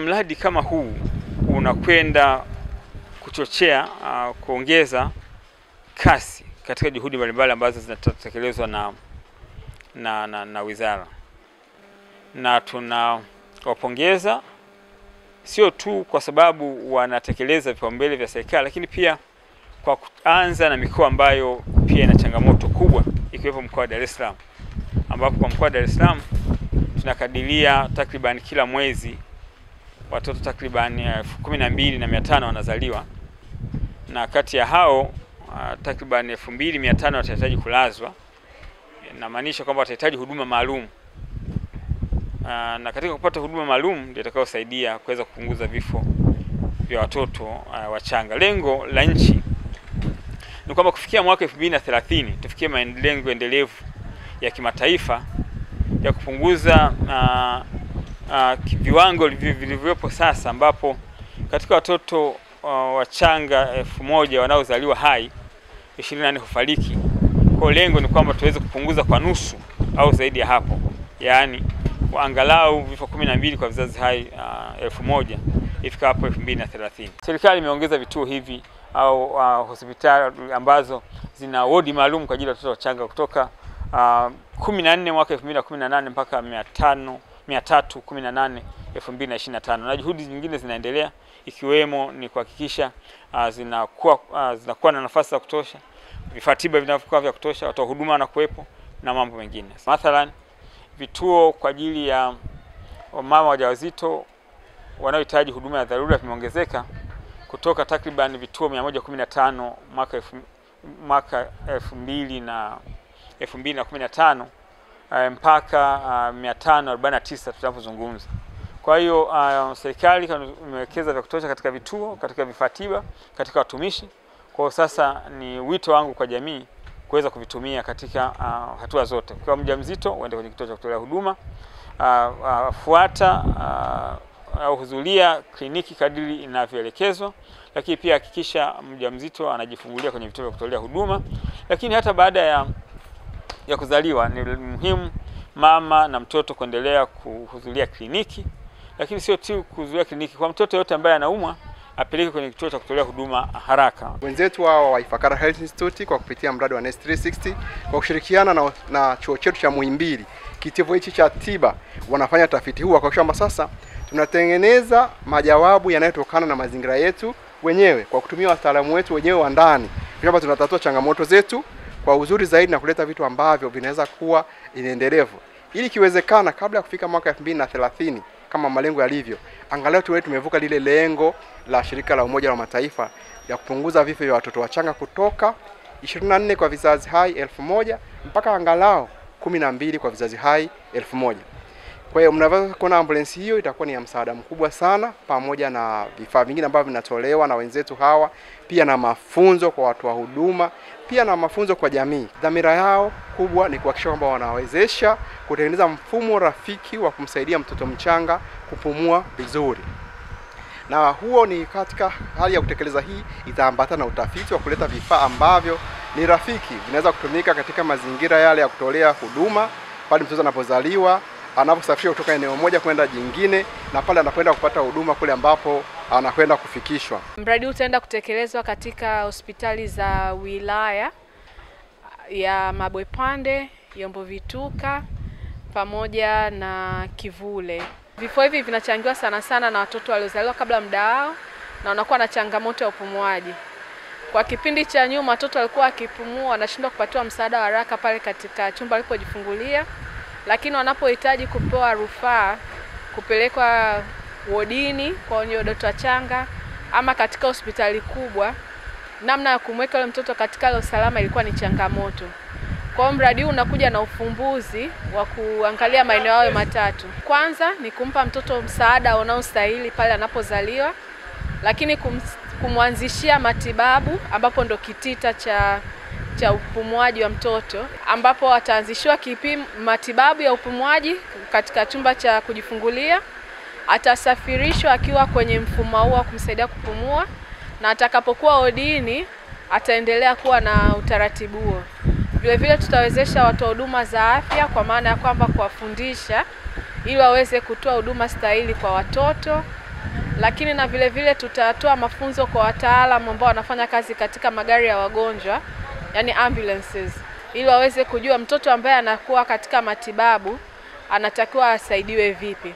Mradi kama huu unakwenda kuchochea kuongeza kasi katika juhudi mbalimbali ambazo zinatekelezwa na wizara, na tunawapongeza sio tu kwa sababu wanatekeleza vipaumbele vya serikali, lakini pia kwa kuanza na mikoa ambayo pia ina changamoto kubwa, ikiwepo mkoa wa Dar es Salaam, ambapo kwa mkoa wa Dar es Salaam tunakadiria takriban kila mwezi watoto takriban 12,500 wanazaliwa, na kati ya hao takriban 2,500 watahitaji kulazwa. Inamaanisha kwamba watahitaji huduma maalum, na katika kupata huduma maalum ndio itakayosaidia kuweza kupunguza vifo vya watoto wachanga. Lengo la nchi ni kwamba kufikia mwaka 2030 tufikie malengo endelevu ya kimataifa ya kupunguza viwango vilivyopo sasa, ambapo katika watoto wachanga 1000 wanaozaliwa hai 24 hufariki. Kwa lengo ni kwamba tuweze kupunguza kwa nusu au zaidi ya hapo, yaani angalau vifo 12 kwa vizazi hai 1000 ifika hapo 2030. Serikali imeongeza vituo hivi au hospitali ambazo zina wodi maalum kwa ajili ya watoto wachanga kutoka 14 mwaka 2018 mpaka 318 2025, na juhudi nyingine zinaendelea, ikiwemo ni kuhakikisha zinakuwa na nafasi za kutosha, vifaa tiba vinavyokuwa vya kutosha, watoa huduma wanakuwepo na mambo mengine. Mathalan, vituo kwa ajili ya mama wajawazito wanaohitaji huduma ya dharura vimeongezeka kutoka takriban vituo 115 mwaka 2015 mpaka 549 tunapozungumza. Kwa hiyo serikali imewekeza vya kutosha katika vituo, katika vifaa tiba, katika watumishi. Kwa sasa ni wito wangu kwa jamii kuweza kuvitumia katika hatua zote. Kwa mjamzito uende kwenye kituo cha kutolea huduma, fuata au hudhuria kliniki kadiri inavyoelekezwa, lakini pia hakikisha mjamzito anajifungulia kwenye vituo vya kutolea huduma. Lakini hata baada ya kuzaliwa ni muhimu mama na mtoto kuendelea kuhudhuria kliniki, lakini sio tu kuhudhuria kliniki. Kwa mtoto yote ambaye anaumwa apeleke kwenye kituo cha kutolea huduma haraka. Wenzetu wa Ifakara Health Institute kwa kupitia mradi wa Nest 360 kwa kushirikiana na chuo chetu cha Muhimbili, kitivo hichi cha tiba, wanafanya tafiti huu kwa kwamba sasa tunatengeneza majawabu yanayotokana na mazingira yetu wenyewe kwa kutumia wataalamu wetu wenyewe wa ndani, kwamba tunatatua changamoto zetu kwa uzuri zaidi na kuleta vitu ambavyo vinaweza kuwa endelevu, ili kiwezekana kabla ya kufika mwaka 2030 kama malengo yalivyo, angalau tuwe tumevuka lile lengo la shirika la Umoja wa Mataifa ya kupunguza vifo vya watoto wachanga kutoka 24 kwa vizazi hai 1000 mpaka angalau 12 kwa vizazi hai 1000. Kwa hiyo mnaweza kuona ambulance hiyo itakuwa ni ya msaada mkubwa sana, pamoja na vifaa vingine ambavyo vinatolewa na wenzetu hawa, pia na mafunzo kwa watu wa huduma, pia na mafunzo kwa jamii. Dhamira yao kubwa ni kuhakikisha kwamba wanawezesha kutengeneza mfumo rafiki wa kumsaidia mtoto mchanga kupumua vizuri. Na huo ni katika hali ya kutekeleza hii itaambatana na utafiti wa kuleta vifaa ambavyo ni rafiki, vinaweza kutumika katika mazingira yale ya kutolea huduma pale mtoto anapozaliwa, anaposafiri kutoka eneo moja kwenda jingine, na pale anakwenda kupata huduma kule ambapo anakwenda kufikishwa. Mradi utaenda kutekelezwa katika hospitali za wilaya ya Mabwepande, Yombo Vituka pamoja na Kivule. Vifo hivi vinachangiwa sana na watoto waliozaliwa kabla muda wao na wanakuwa na changamoto ya upumuaji. Kwa kipindi cha nyuma watoto walikuwa wakipumua wanashindwa kupatiwa msaada wa haraka pale katika chumba walipojifungulia, lakini wanapohitaji kupewa rufaa kupelekwa wodini kwa wenye watoto wachanga ama katika hospitali kubwa, namna ya kumweka yule mtoto katika hali salama ilikuwa ni changamoto. Kwa mradi huu unakuja na ufumbuzi wa kuangalia maeneo hayo matatu. Kwanza ni kumpa mtoto msaada unaostahili pale anapozaliwa, lakini kumwanzishia matibabu ambapo ndo kitita cha upumuaji wa mtoto, ambapo ataanzishiwa matibabu ya upumuaji katika chumba cha kujifungulia, atasafirishwa akiwa kwenye mfumo huo wa kumsaidia kupumua, na atakapokuwa wodini ataendelea kuwa na utaratibu huo. Vile vile tutawezesha watoa huduma za afya kwa maana ya kwamba kuwafundisha ili waweze kutoa huduma stahili kwa watoto lakini na vile vile tutatoa mafunzo kwa wataalamu ambao wanafanya kazi katika magari ya wagonjwa, yani ambulances, ili waweze kujua mtoto ambaye anakuwa katika matibabu anatakiwa asaidiwe vipi.